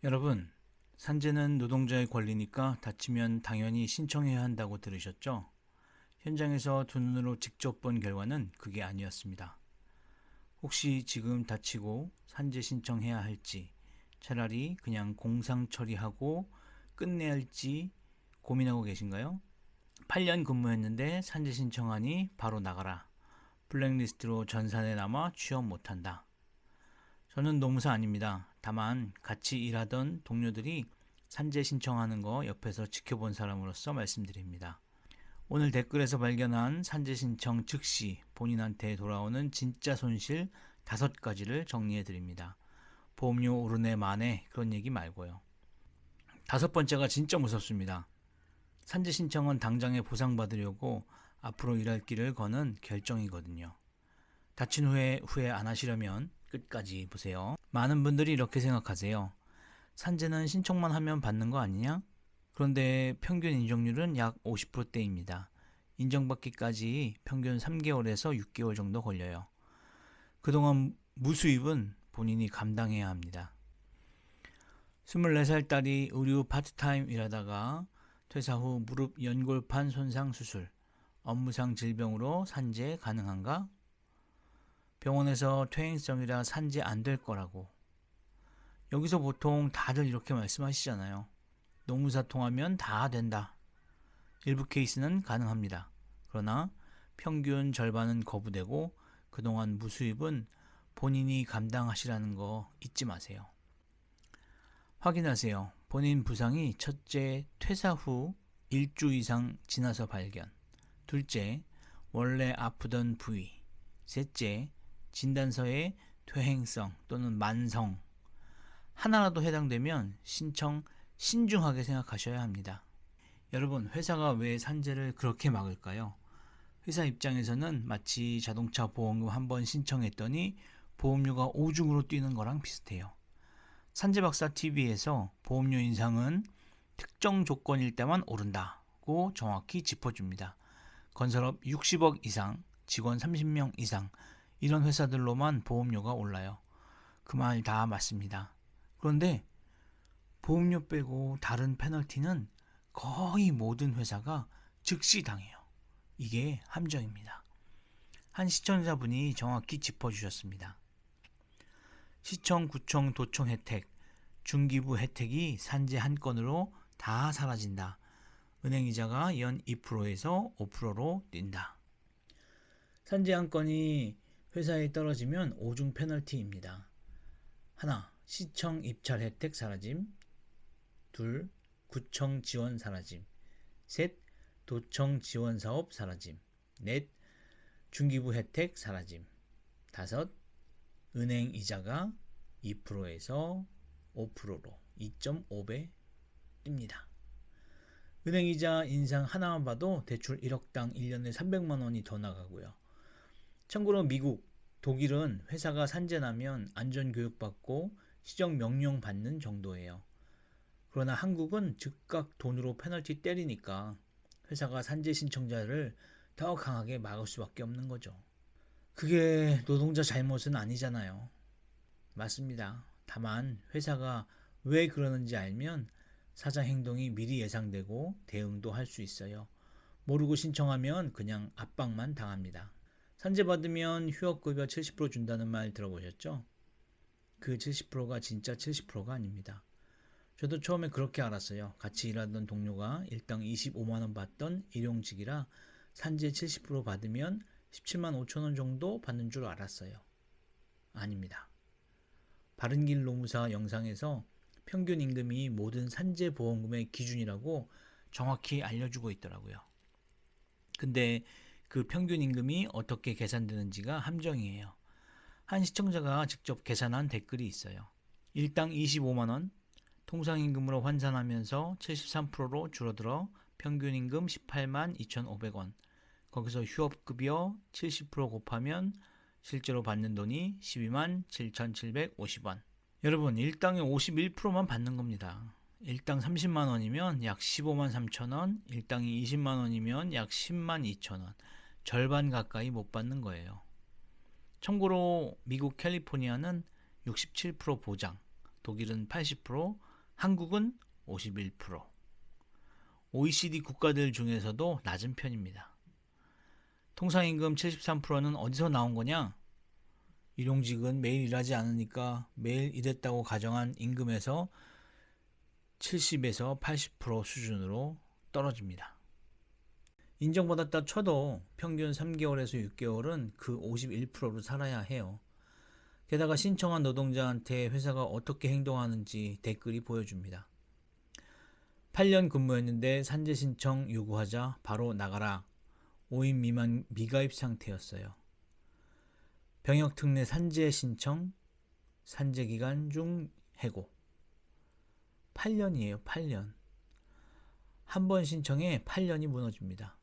여러분, 산재는 노동자의 권리니까 다치면 당연히 신청해야 한다고 들으셨죠? 현장에서 두 눈으로 직접 본 결과는 그게 아니었습니다. 혹시 지금 다치고 산재 신청해야 할지, 차라리 그냥 공상 처리하고 끝내야 할지 고민하고 계신가요? 8년 근무했는데 산재 신청하니 바로 나가라. 블랙리스트로 전산에 남아 취업 못한다. 저는 노무사 아닙니다. 다만 같이 일하던 동료들이 산재 신청하는 거 옆에서 지켜본 사람으로서 말씀드립니다. 오늘 댓글에서 발견한 산재 신청 즉시 본인한테 돌아오는 진짜 손실 5가지를 정리해 드립니다. 보험료 오르네 마네 그런 얘기 말고요. 5번째가 진짜 무섭습니다. 산재 신청은 당장에 보상받으려고 앞으로 일할 길을 거는 결정이거든요. 다친 후에 후회 안 하시려면 끝까지 보세요. 많은 분들이 이렇게 생각하세요. 산재는 신청만 하면 받는 거 아니냐? 그런데 평균 인정률은 약 50%대입니다. 인정받기까지 평균 3개월에서 6개월 정도 걸려요. 그동안 무수입은 본인이 감당해야 합니다. 24살 딸이 의류 파트타임 일하다가 퇴사 후 무릎 연골판 손상 수술, 업무상 질병으로 산재 가능한가? 병원에서 퇴행성이라 산재 안 될 거라고. 여기서 보통 다들 이렇게 말씀하시잖아요. 노무사 통하면 다 된다. 일부 케이스는 가능합니다. 그러나 평균 절반은 거부되고 그동안 무수입은 본인이 감당하시라는 거 잊지 마세요. 확인하세요. 본인 부상이 첫째, 퇴사 후 1주 이상 지나서 발견. 둘째, 원래 아프던 부위. 셋째, 진단서에 퇴행성 또는 만성 하나라도 해당되면 신청 신중하게 생각하셔야 합니다. 여러분, 회사가 왜 산재를 그렇게 막을까요? 회사 입장에서는 마치 자동차 보험금 한번 신청했더니 보험료가 오중으로 뛰는 거랑 비슷해요. 산재박사 TV에서 보험료 인상은 특정 조건일 때만 오른다고 정확히 짚어줍니다. 건설업 60억 이상, 직원 30명 이상 이런 회사들로만 보험료가 올라요. 그 말 다 맞습니다. 그런데 보험료 빼고 다른 페널티는 거의 모든 회사가 즉시 당해요. 이게 함정입니다. 한 시청자분이 정확히 짚어주셨습니다. 시청, 구청, 도청 혜택, 중기부 혜택이 산재 한 건으로 다 사라진다. 은행이자가 연 2%에서 5%로 뛴다. 산재 한 건이 회사에 떨어지면 오중 페널티입니다. 하나, 시청 입찰 혜택 사라짐. 둘, 구청 지원 사라짐. 셋, 도청 지원 사업 사라짐. 넷, 중기부 혜택 사라짐. 다섯, 은행 이자가 2%에서 5%로 2.5배 뜁니다. 은행 이자 인상 하나만 봐도 대출 1억당 1년에 300만 원이 더 나가고요. 참고로 미국, 독일은 회사가 산재 나면 안전교육받고 시정 명령 받는 정도예요. 그러나 한국은 즉각 돈으로 페널티 때리니까 회사가 산재 신청자를 더 강하게 막을 수밖에 없는 거죠. 그게 노동자 잘못은 아니잖아요. 맞습니다. 다만 회사가 왜 그러는지 알면 사장 행동이 미리 예상되고 대응도 할 수 있어요. 모르고 신청하면 그냥 압박만 당합니다. 산재 받으면 휴업급여 70% 준다는 말 들어보셨죠? 그 70%가 진짜 70%가 아닙니다. 저도 처음에 그렇게 알았어요. 같이 일하던 동료가 일당 25만 원 받던 일용직이라 산재 70% 받으면 17만 5천 원 정도 받는 줄 알았어요. 아닙니다. 바른길 노무사 영상에서 평균 임금이 모든 산재 보험금의 기준이라고 정확히 알려주고 있더라고요. 근데 그 평균 임금이 어떻게 계산되는지가 함정이에요. 한 시청자가 직접 계산한 댓글이 있어요. 일당 25만원, 통상임금으로 환산하면서 73%로 줄어들어 평균임금 18만 2,500원. 거기서 휴업급여 70% 곱하면 실제로 받는 돈이 12만 7,750원. 여러분, 일당의 51%만 받는 겁니다. 일당 30만 원이면 약 15만 3천 원, 일당이 20만 원이면 약 10만 2천 원. 절반 가까이 못 받는 거예요. 참고로 미국 캘리포니아는 67% 보장, 독일은 80%, 한국은 51%. OECD 국가들 중에서도 낮은 편입니다. 통상임금 73%는 어디서 나온 거냐? 일용직은 매일 일하지 않으니까 매일 일했다고 가정한 임금에서 70에서 80% 수준으로 떨어집니다. 인정받았다 쳐도 평균 3개월에서 6개월은 그 51%로 살아야 해요. 게다가 신청한 노동자한테 회사가 어떻게 행동하는지 댓글이 보여줍니다. 8년 근무했는데 산재 신청 요구하자 바로 나가라. 5인 미만 미가입 상태였어요. 병역 특례 산재 신청, 산재 기간 중 해고. 8년이에요, 8년. 한 번 신청에 8년이 무너집니다.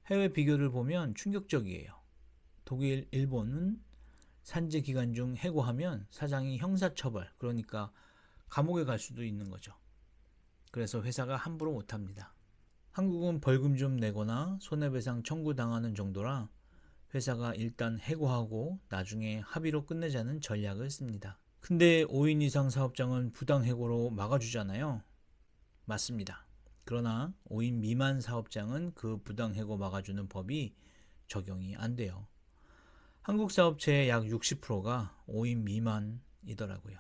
해외 비교를 보면 충격적이에요. 독일, 일본은 산재 기간 중 해고하면 사장이 형사처벌, 그러니까 감옥에 갈 수도 있는 거죠. 그래서 회사가 함부로 못합니다. 한국은 벌금 좀 내거나 손해배상 청구당하는 정도라 회사가 일단 해고하고 나중에 합의로 끝내자는 전략을 씁니다. 근데 5인 이상 사업장은 부당해고로 막아주잖아요. 맞습니다. 그러나 5인 미만 사업장은 그 부당해고 막아주는 법이 적용이 안 돼요. 한국 사업체의 약 60%가 5인 미만이더라고요.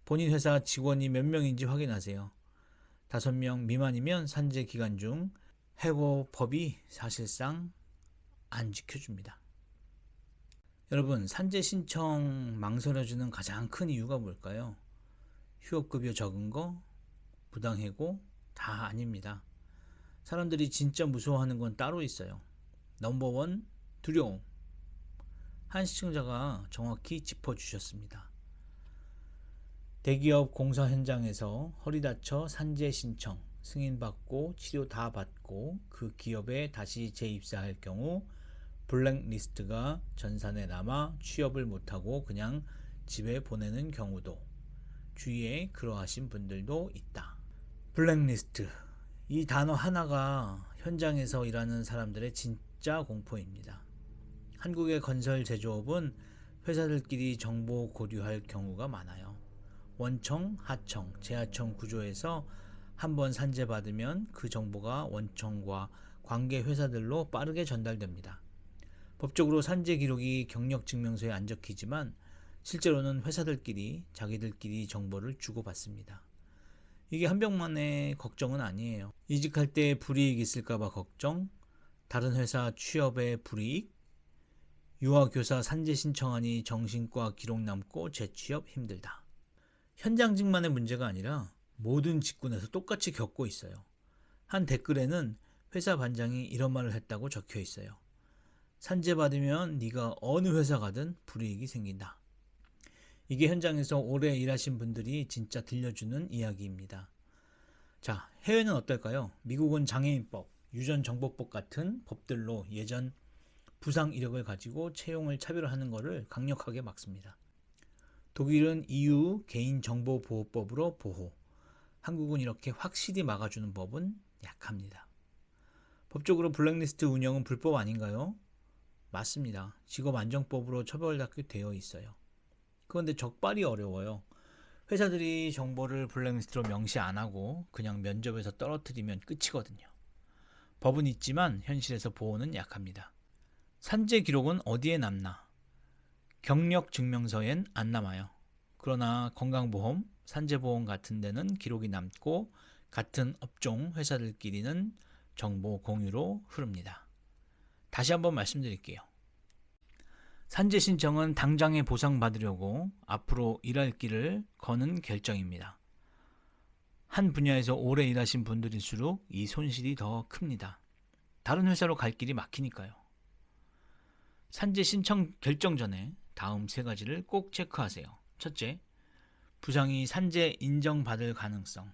본인 회사 직원이 몇 명인지 확인하세요. 5명 미만이면 산재 기간 중 해고 법이 사실상 안 지켜줍니다. 여러분, 산재 신청 망설여지는 가장 큰 이유가 뭘까요? 휴업급여 적은 거, 부당해고 다 아닙니다. 사람들이 진짜 무서워하는 건 따로 있어요. 넘버원, 두려움. 한 시청자가 정확히 짚어주셨습니다. 대기업 공사 현장에서 허리 다쳐 산재 신청, 승인받고 치료 다 받고 그 기업에 다시 재입사할 경우 블랙리스트가 전산에 남아 취업을 못하고 그냥 집에 보내는 경우도 주위에 그러하신 분들도 있다. 블랙리스트, 이 단어 하나가 현장에서 일하는 사람들의 진짜 공포입니다. 한국의 건설 제조업은 회사들끼리 정보 고류할 경우가 많아요. 원청, 하청, 재하청 구조에서 한번 산재받으면 그 정보가 원청과 관계 회사들로 빠르게 전달됩니다. 법적으로 산재 기록이 경력 증명서에 안 적히지만 실제로는 회사들끼리 자기들끼리 정보를 주고받습니다. 이게 한 병만의 걱정은 아니에요. 이직할 때 불이익 있을까봐 걱정, 다른 회사 취업에 불이익, 유아교사 산재 신청하니 정신과 기록 남고 재취업 힘들다. 현장직만의 문제가 아니라 모든 직군에서 똑같이 겪고 있어요. 한 댓글에는 회사 반장이 이런 말을 했다고 적혀 있어요. 산재 받으면 네가 어느 회사 가든 불이익이 생긴다. 이게 현장에서 오래 일하신 분들이 진짜 들려주는 이야기입니다. 자, 해외는 어떨까요? 미국은 장애인법, 유전정보법 같은 법들로 예전 부상 이력을 가지고 채용을 차별화하는 것을 강력하게 막습니다. 독일은 EU 개인정보보호법으로 보호, 한국은 이렇게 확실히 막아주는 법은 약합니다. 법적으로 블랙리스트 운영은 불법 아닌가요? 맞습니다. 직업안정법으로 처벌받게 되어 있어요. 그런데 적발이 어려워요. 회사들이 정보를 블랙리스트로 명시 안 하고 그냥 면접에서 떨어뜨리면 끝이거든요. 법은 있지만 현실에서 보호는 약합니다. 산재 기록은 어디에 남나? 경력 증명서엔 안 남아요. 그러나 건강보험, 산재보험 같은 데는 기록이 남고 같은 업종 회사들끼리는 정보 공유로 흐릅니다. 다시 한번 말씀드릴게요. 산재 신청은 당장에 보상받으려고 앞으로 일할 길을 거는 결정입니다. 한 분야에서 오래 일하신 분들일수록 이 손실이 더 큽니다. 다른 회사로 갈 길이 막히니까요. 산재 신청 결정 전에 다음 3가지를 꼭 체크하세요. 첫째, 부상이 산재 인정받을 가능성,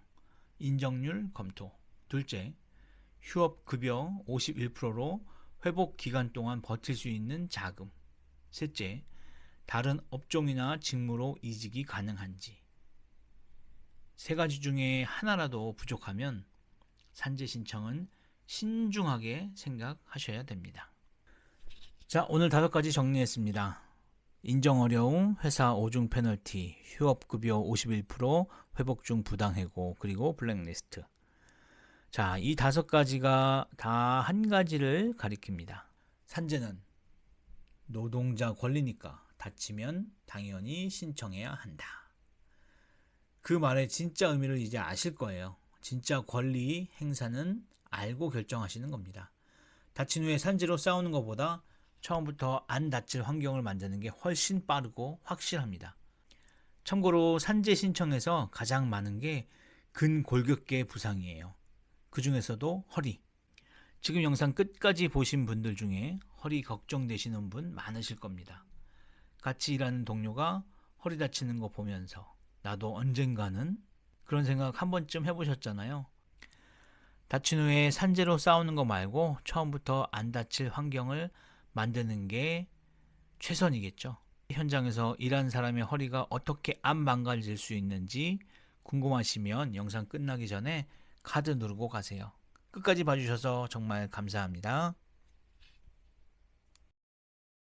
인정률 검토. 둘째, 휴업급여 51%로 회복 기간 동안 버틸 수 있는 자금. 셋째, 다른 업종이나 직무로 이직이 가능한지. 3가지 중에 하나라도 부족하면 산재 신청은 신중하게 생각하셔야 됩니다. 자, 오늘 5가지 정리했습니다. 인정 어려움, 회사 오중 페널티, 휴업급여 51%, 회복 중 부당해고, 그리고 블랙리스트. 자, 이 5가지가 다 한 가지를 가리킵니다. 산재는 노동자 권리니까 다치면 당연히 신청해야 한다. 그 말의 진짜 의미를 이제 아실 거예요. 진짜 권리 행사는 알고 결정하시는 겁니다. 다친 후에 산재로 싸우는 것보다 처음부터 안 다칠 환경을 만드는 게 훨씬 빠르고 확실합니다. 참고로 산재 신청에서 가장 많은 게 근골격계 부상이에요. 그 중에서도 허리. 지금 영상 끝까지 보신 분들 중에 허리 걱정되시는 분 많으실 겁니다. 같이 일하는 동료가 허리 다치는 거 보면서 나도 언젠가는 그런 생각 한 번쯤 해보셨잖아요. 다친 후에 산재로 싸우는 거 말고 처음부터 안 다칠 환경을 만드는 게 최선이겠죠. 현장에서 일하는 사람의 허리가 어떻게 안 망가질 수 있는지 궁금하시면 영상 끝나기 전에 카드 누르고 가세요. 끝까지 봐주셔서 정말 감사합니다.